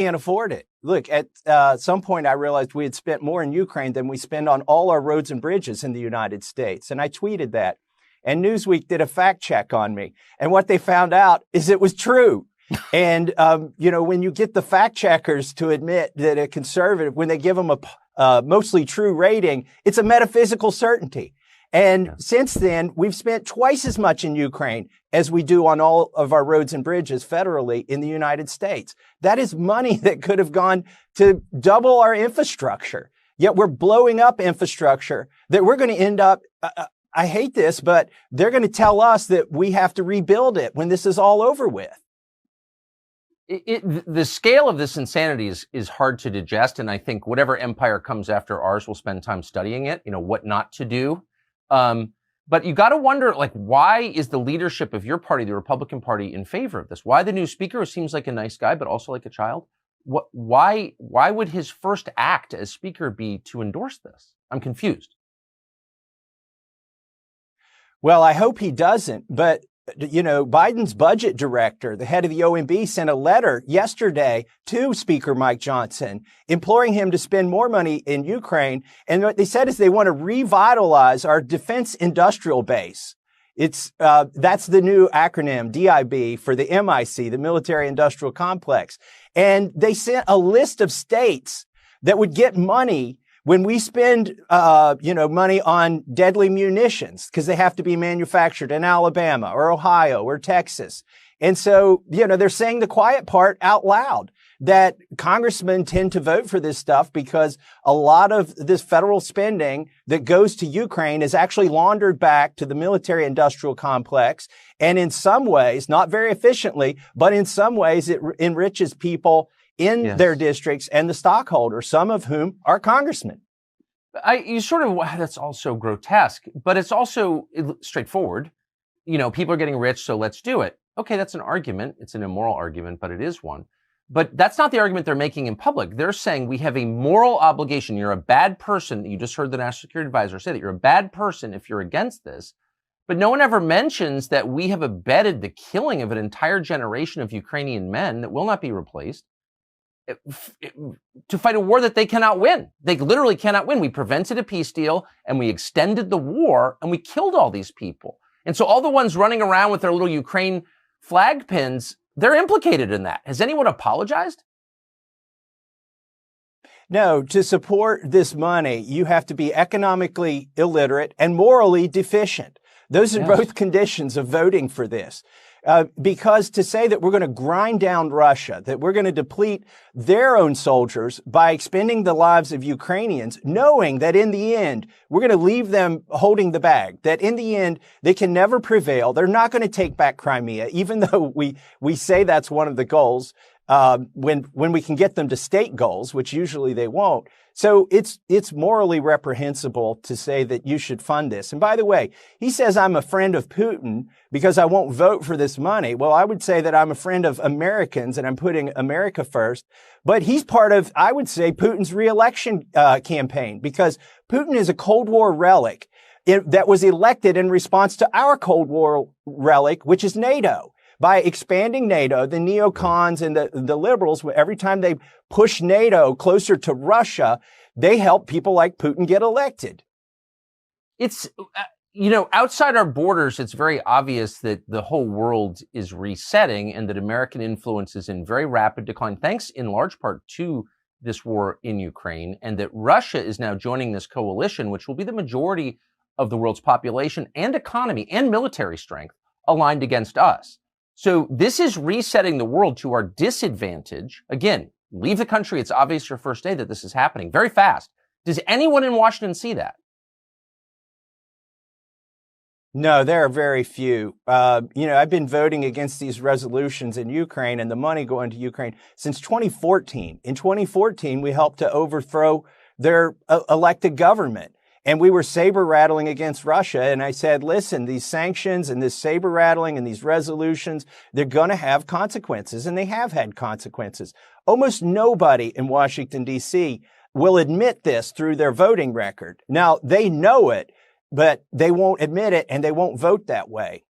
can't afford it. Look, at some point, I realized we had spent more in Ukraine than we spend on all our roads and bridges in the United States. And I tweeted that. And Newsweek did a fact check on me. And what they found out is it was true. And, when you get the fact checkers to admit that a conservative, when they give them a mostly true rating, it's a metaphysical certainty. And since then, we've spent twice as much in Ukraine as we do on all of our roads and bridges federally in the United States. That is money that could have gone to double our infrastructure. Yet we're blowing up infrastructure that we're going to end up, I hate this, but they're going to tell us that we have to rebuild it when this is all over with. The scale of this insanity is hard to digest. And I think whatever empire comes after ours will spend time studying it, what not to do. But you got to wonder, why is the leadership of your party, the Republican Party, in favor of this? Why the new speaker, who seems like a nice guy, but also like a child? Why would his first act as speaker be to endorse this? I'm confused. Well, I hope he doesn't. But, Biden's budget director, the head of the OMB, sent a letter yesterday to Speaker Mike Johnson, imploring him to spend more money in Ukraine. And what they said is they want to revitalize our defense industrial base. That's the new acronym, DIB, for the MIC, the Military Industrial Complex. And they sent a list of states that would get money when we spend, money on deadly munitions, because they have to be manufactured in Alabama or Ohio or Texas. And so, they're saying the quiet part out loud, that congressmen tend to vote for this stuff because a lot of this federal spending that goes to Ukraine is actually laundered back to the military industrial complex. And in some ways, not very efficiently, but in some ways, it enriches people in their districts and the stockholders, some of whom are congressmen. That's also grotesque, but it's also straightforward. People are getting rich, so let's do it. Okay, that's an argument. It's an immoral argument, but it is one. But that's not the argument they're making in public. They're saying we have a moral obligation. You're a bad person. You just heard the National Security Advisor say that you're a bad person if you're against this. But no one ever mentions that we have abetted the killing of an entire generation of Ukrainian men that will not be replaced, to fight a war that they cannot win. They literally cannot win. We prevented a peace deal and we extended the war and we killed all these people. And so all the ones running around with their little Ukraine flag pins, they're implicated in that. Has anyone apologized? No, to support this money, you have to be economically illiterate and morally deficient. Those are both conditions of voting for this. Because to say that we're going to grind down Russia, that we're going to deplete their own soldiers by expending the lives of Ukrainians, knowing that in the end, we're going to leave them holding the bag, that in the end, they can never prevail. They're not going to take back Crimea, even though we say that's one of the goals, when we can get them to state goals, which usually they won't. So it's morally reprehensible to say that you should fund this. And by the way, he says I'm a friend of Putin because I won't vote for this money. Well, I would say that I'm a friend of Americans and I'm putting America first. But he's part of, I would say, Putin's reelection campaign, because Putin is a Cold War relic that was elected in response to our Cold War relic, which is NATO. By expanding NATO, the neocons and the liberals, every time they push NATO closer to Russia, they help people like Putin get elected. It's, outside our borders, it's very obvious that the whole world is resetting and that American influence is in very rapid decline, thanks in large part to this war in Ukraine, and that Russia is now joining this coalition, which will be the majority of the world's population and economy and military strength aligned against us. So this is resetting the world to our disadvantage. Again, leave the country. It's obvious your first day that this is happening very fast. Does anyone in Washington see that? No, there are very few. I've been voting against these resolutions in Ukraine and the money going to Ukraine since 2014. In 2014, we helped to overthrow their elected government. And we were saber rattling against Russia. And I said, listen, these sanctions and this saber rattling and these resolutions, they're going to have consequences. And they have had consequences. Almost nobody in Washington, D.C. will admit this through their voting record. Now, they know it, but they won't admit it and they won't vote that way.